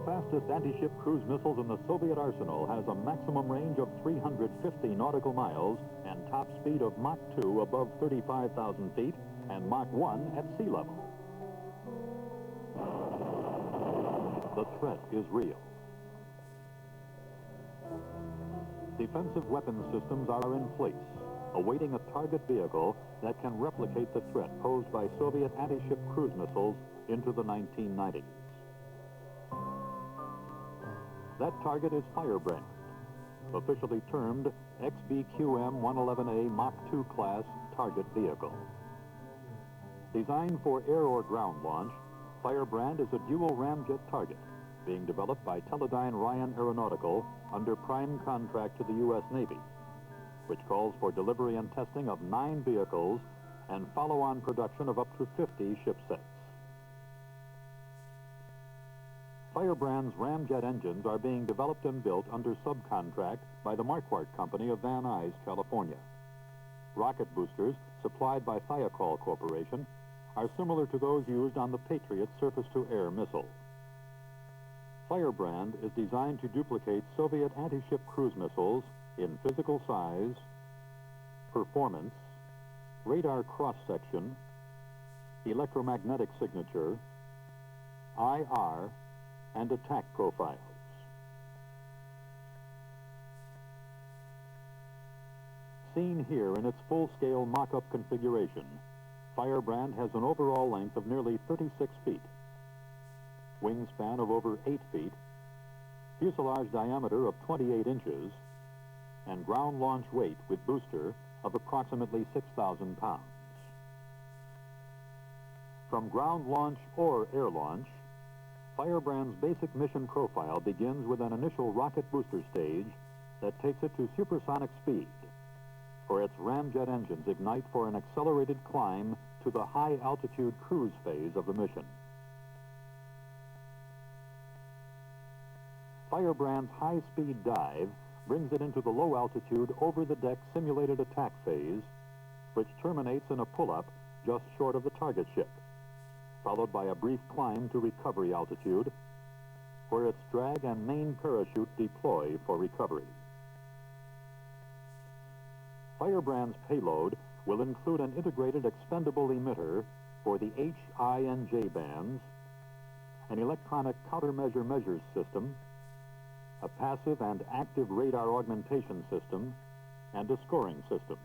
fastest anti-ship cruise missiles in the Soviet arsenal, has a maximum range of 350 nautical miles and top speed of Mach 2 above 35,000 feet and Mach 1 at sea level. The threat is real. Defensive weapons systems are in place, awaiting a target vehicle that can replicate the threat posed by Soviet anti-ship cruise missiles into the 1990s. That target is Firebrand, officially termed XBQM-111A Mach 2 class target vehicle. Designed for air or ground launch, Firebrand is a dual ramjet target being developed by Teledyne Ryan Aeronautical under prime contract to the U.S. Navy, which calls for delivery and testing of 9 vehicles and follow-on production of up to 50 ship sets. Firebrand's ramjet engines are being developed and built under subcontract by the Marquardt Company of Van Nuys, California. Rocket boosters, supplied by Thiokol Corporation, are similar to those used on the Patriot surface-to-air missile. Firebrand is designed to duplicate Soviet anti-ship cruise missiles in physical size, performance, radar cross-section, electromagnetic signature, IR, and attack profiles. Seen here in its full-scale mock-up configuration, Firebrand has an overall length of nearly 36 feet, wingspan of over 8 feet, fuselage diameter of 28 inches, and ground launch weight with booster of approximately 6,000 pounds. From ground launch or air launch, Firebrand's basic mission profile begins with an initial rocket booster stage that takes it to supersonic speed, where its ramjet engines ignite for an accelerated climb to the high-altitude cruise phase of the mission. Firebrand's high-speed dive brings it into the low-altitude over-the-deck simulated attack phase, which terminates in a pull-up just short of the target ship, followed by a brief climb to recovery altitude, where its drag and main parachute deploy for recovery. Firebrand's payload will include an integrated expendable emitter for the H, I, and J bands, an electronic countermeasure measures system, a passive and active radar augmentation system, and a scoring system.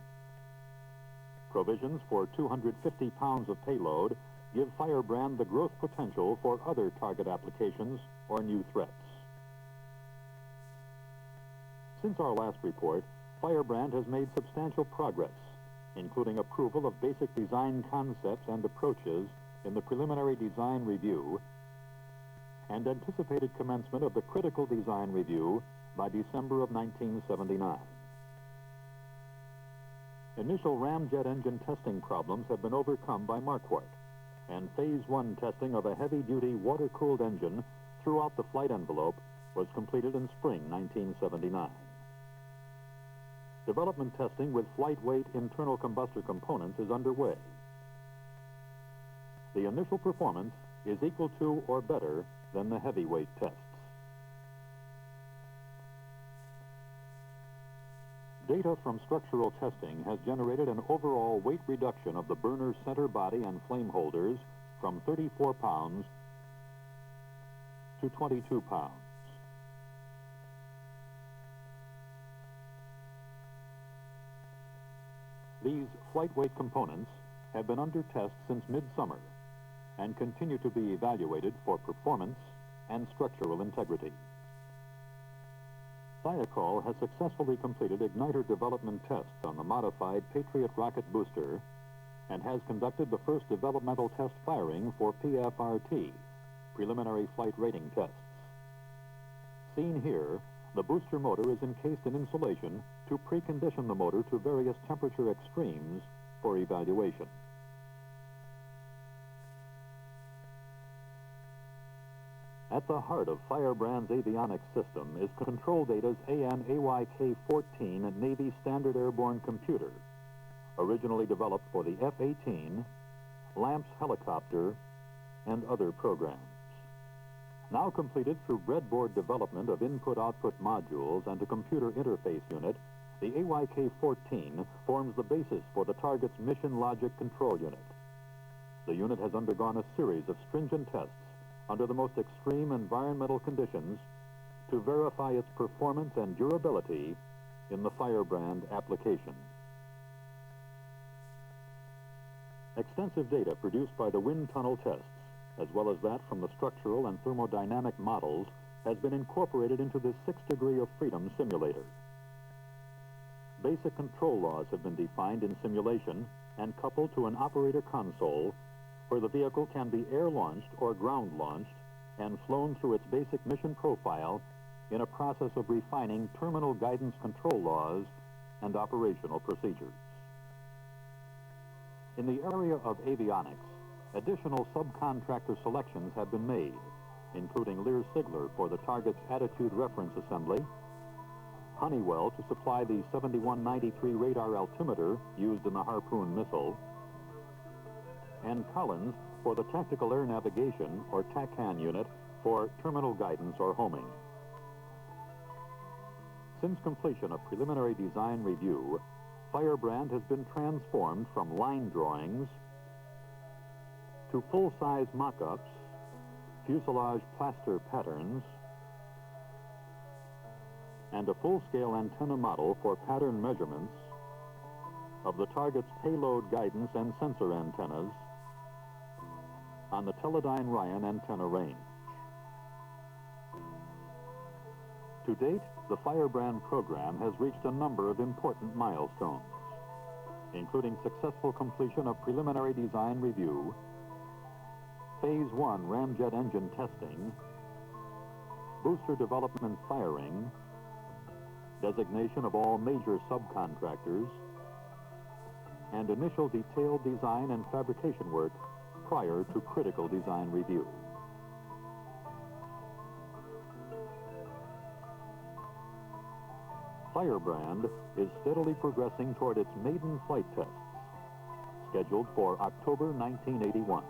Provisions for 250 pounds of payload give Firebrand the growth potential for other target applications or new threats. Since our last report, Firebrand has made substantial progress, including approval of basic design concepts and approaches in the preliminary design review, and anticipated commencement of the critical design review by December of 1979. Initial ramjet engine testing problems have been overcome by Marquardt, and Phase 1 testing of a heavy-duty water-cooled engine throughout the flight envelope was completed in spring 1979. Development testing with flight-weight internal combustor components is underway. The initial performance is equal to or better than the heavyweight tests. Data from structural testing has generated an overall weight reduction of the burner's center body and flame holders from 34 pounds to 22 pounds. These flight weight components have been under test since midsummer and continue to be evaluated for performance and structural integrity. Thiokol has successfully completed igniter development tests on the modified Patriot rocket booster and has conducted the first developmental test firing for PFRT, preliminary flight rating tests. Seen here, the booster motor is encased in insulation to precondition the motor to various temperature extremes for evaluation. At the heart of Firebrand's avionics system is Control Data's AN-AYK-14 Navy Standard Airborne Computer, originally developed for the F-18, LAMPS helicopter, and other programs. Now completed through breadboard development of input-output modules and a computer interface unit, the AYK-14 forms the basis for the target's mission logic control unit. The unit has undergone a series of stringent tests under the most extreme environmental conditions to verify its performance and durability in the Firebrand application. Extensive data produced by the wind tunnel tests, as well as that from the structural and thermodynamic models, has been incorporated into this 6 degree of freedom simulator. Basic control laws have been defined in simulation and coupled to an operator console where the vehicle can be air-launched or ground-launched and flown through its basic mission profile in a process of refining terminal guidance control laws and operational procedures. In the area of avionics, additional subcontractor selections have been made, including Lear Sigler for the target's attitude reference assembly, Honeywell to supply the 7193 radar altimeter used in the Harpoon missile, and Collins for the Tactical Air Navigation, or TACAN unit, for terminal guidance or homing. Since completion of preliminary design review, Firebrand has been transformed from line drawings to full-size mock-ups, fuselage plaster patterns, and a full-scale antenna model for pattern measurements of the target's payload guidance and sensor antennas on the Teledyne Ryan antenna range. To date, the Firebrand program has reached a number of important milestones, including successful completion of preliminary design review, Phase 1 ramjet engine testing, booster development firing, designation of all major subcontractors, and initial detailed design and fabrication work prior to critical design review. Firebrand is steadily progressing toward its maiden flight tests, scheduled for October 1981.